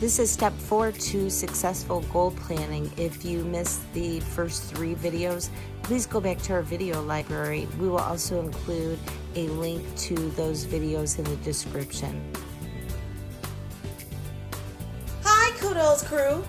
This is step 4 to successful goal planning. If you missed the first 3 videos, please go back to our video library. We will also include a link to those videos in the description. Hi, Kudos crew.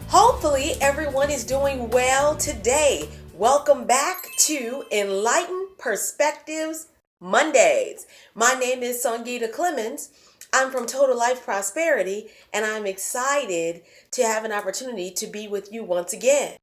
Hopefully everyone is doing well today. Welcome back to Enlightened Perspectives Mondays. My name is Sonyita Clemens. I'm from Total Life Prosperity, and I'm excited to have an opportunity to be with you once again.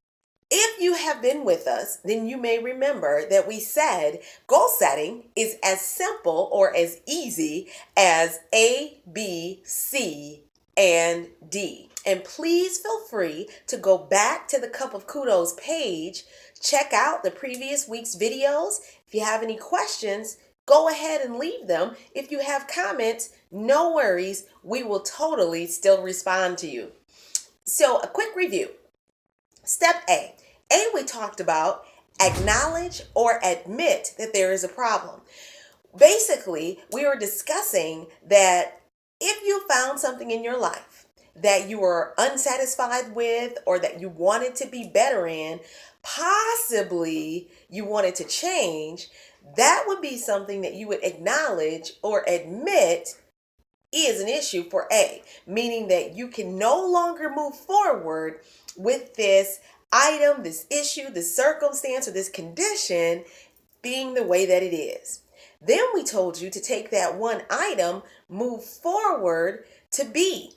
If you have been with us, then you may remember that we said goal setting is as simple or as easy as A, B, C, and D. And please feel free to go back to the Cup of Kudos page, check out the previous week's videos. If you have any questions, go ahead and leave them. If you have comments, no worries, we will totally still respond to you. So a quick review. Step A. We talked about acknowledge or admit that there is a problem. Basically, we were discussing that if you found something in your life that you were unsatisfied with or that you wanted to be better in, possibly you wanted to change, that would be something that you would acknowledge or admit is an issue for A, meaning that you can no longer move forward with this item, this issue, this circumstance, or this condition being the way that it is. Then we told you to take that one item, move forward to B.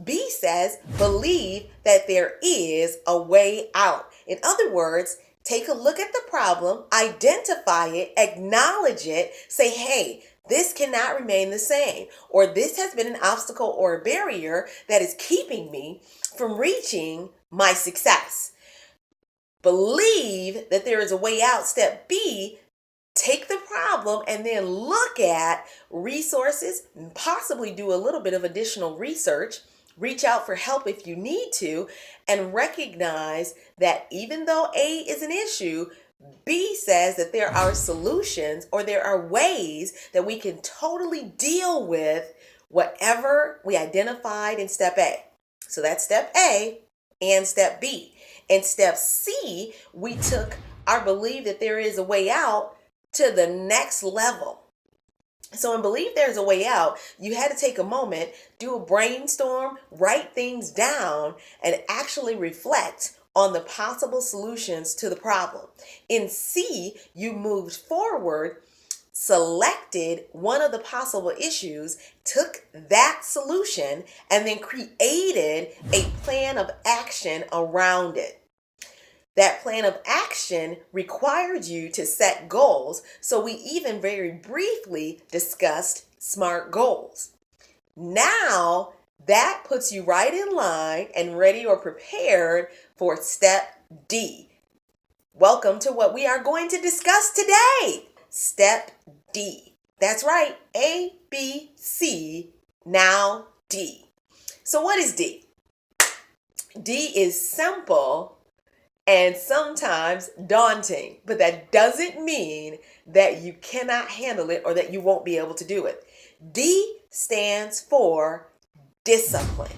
B says, believe that there is a way out. In other words, take a look at the problem, identify it, acknowledge it, say, hey, this cannot remain the same, or this has been an obstacle or a barrier that is keeping me from reaching my success. Believe that there is a way out. Step B, take the problem and then look at resources, possibly do a little bit of additional research, reach out for help if you need to, and recognize that even though A is an issue, B says that there are solutions or there are ways that we can totally deal with whatever we identified in step A. So that's step A and step B. In step C, we took our belief that there is a way out to the next level. So in believe there's a way out, you had to take a moment, do a brainstorm, write things down, and actually reflect on the possible solutions to the problem. In C, you moved forward, selected one of the possible issues, took that solution, and then created a plan of action around it. That plan of action required you to set goals, so we even very briefly discussed SMART goals. Now, that puts you right in line and ready or prepared for step D. Welcome to what we are going to discuss today. Step D. That's right, A, B, C, now D. So what is D? D is simple and sometimes daunting, but that doesn't mean that you cannot handle it or that you won't be able to do it. D stands for discipline.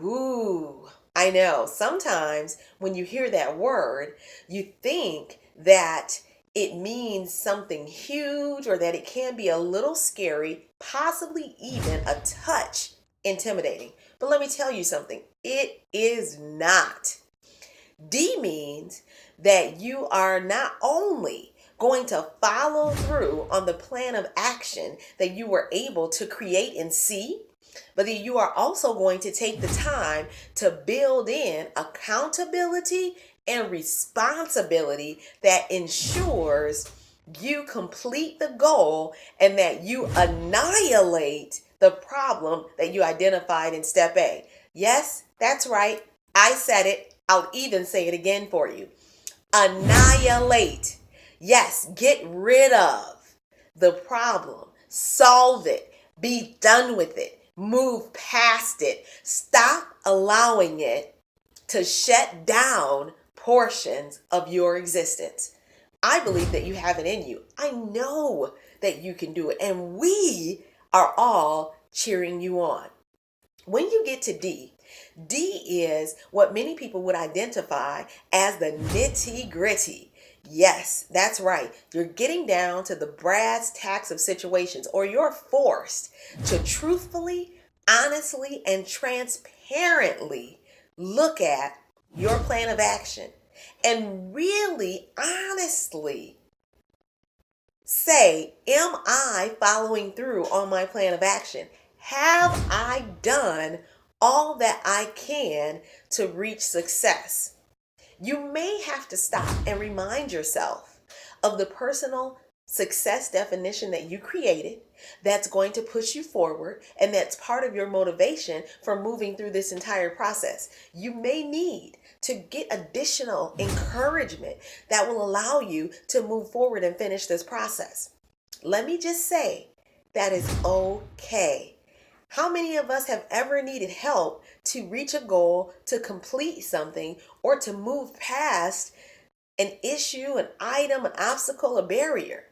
Ooh, I know. Sometimes when you hear that word, you think that it means something huge or that it can be a little scary, possibly even a touch intimidating. But let me tell you something, it is not. D means that you are not only going to follow through on the plan of action that you were able to create in C, but that you are also going to take the time to build in accountability and responsibility that ensures you complete the goal and that you annihilate the problem that you identified in step A. Yes, that's right. I said it. I'll even say it again for you. Annihilate. Yes, get rid of the problem. Solve it. Be done with it. Move past it. Stop allowing it to shut down portions of your existence. I believe that you have it in you. I know that you can do it. And we are all cheering you on. When you get to D, D is what many people would identify as the nitty gritty. Yes, that's right. You're getting down to the brass tacks of situations, or you're forced to truthfully, honestly, and transparently look at your plan of action and really honestly say, am I following through on my plan of action? Have I done all that I can to reach success? You may have to stop and remind yourself of the personal success definition that you created that's going to push you forward and that's part of your motivation for moving through this entire process. You may need to get additional encouragement that will allow you to move forward and finish this process. Let me just say that is okay. How many of us have ever needed help to reach a goal, to complete something, or to move past an issue, an item, an obstacle, a barrier?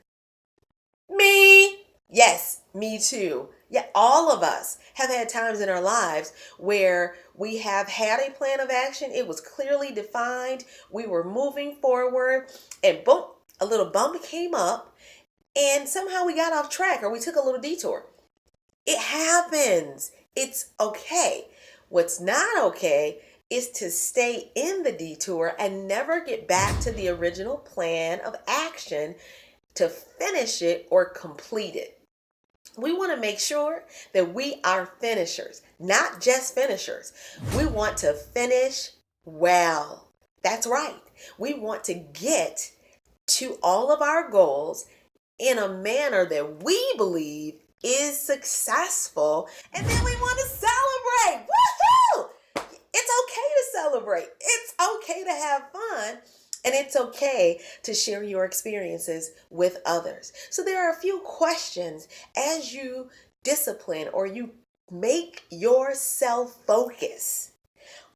Me. Yes, me too. Yeah, all of us have had times in our lives where we have had a plan of action. It was clearly defined. We were moving forward, and boom, a little bump came up, and somehow we got off track or we took a little detour. It happens. It's okay. What's not okay is to stay in the detour and never get back to the original plan of action to finish it or complete it. We want to make sure that we are finishers, not just finishers. We want to finish well. That's right. We want to get to all of our goals in a manner that we believe is successful, and then we want to celebrate. Woohoo! It's okay to celebrate. It's okay to have fun. And it's okay to share your experiences with others. So there are a few questions as you discipline or you make yourself focus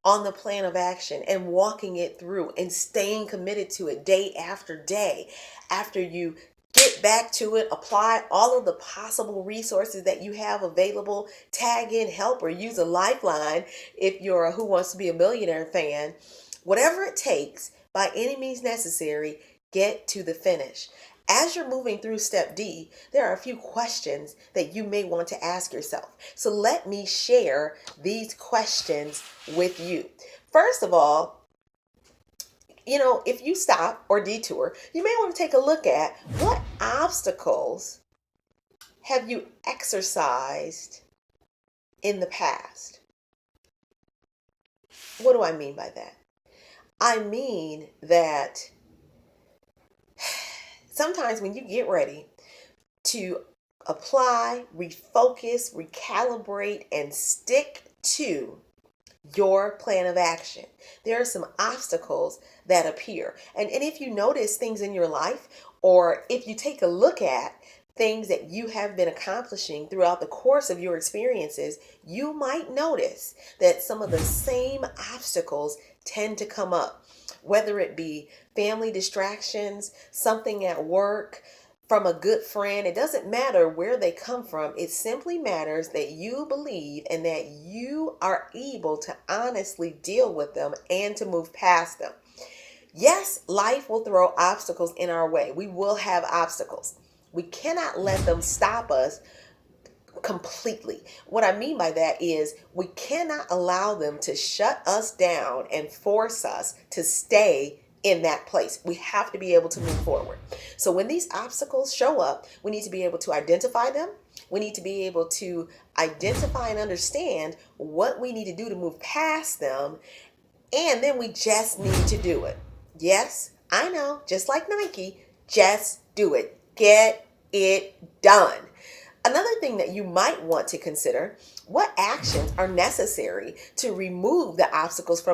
on the plan of action and walking it through and staying committed to it day after day. After you get back to it, apply all of the possible resources that you have available, tag in help or use a lifeline if you're a Who Wants to Be a Millionaire fan. Whatever it takes, by any means necessary, get to the finish. As you're moving through step D, there are a few questions that you may want to ask yourself. So let me share these questions with you. First of all, if you stop or detour, you may want to take a look at what obstacles have you exercised in the past. What do I mean by that? I mean that sometimes when you get ready to apply, refocus, recalibrate, and stick to your plan of action, there are some obstacles that appear. And if you notice things in your life, or if you take a look at things that you have been accomplishing throughout the course of your experiences, you might notice that some of the same obstacles tend to come up, whether it be family distractions, something at work, from a good friend. It doesn't matter where they come from. It simply matters that you believe and that you are able to honestly deal with them and to move past them. Yes, life will throw obstacles in our way. We will have obstacles. We cannot let them stop us completely. What I mean by that is we cannot allow them to shut us down and force us to stay in that place. We have to be able to move forward. So when these obstacles show up, we need to be able to identify them. We need to be able to identify and understand what we need to do to move past them. And then we just need to do it. Yes, I know, just like Nike, just do it. Get it done. Another thing that you might want to consider, what actions are necessary to remove the obstacles from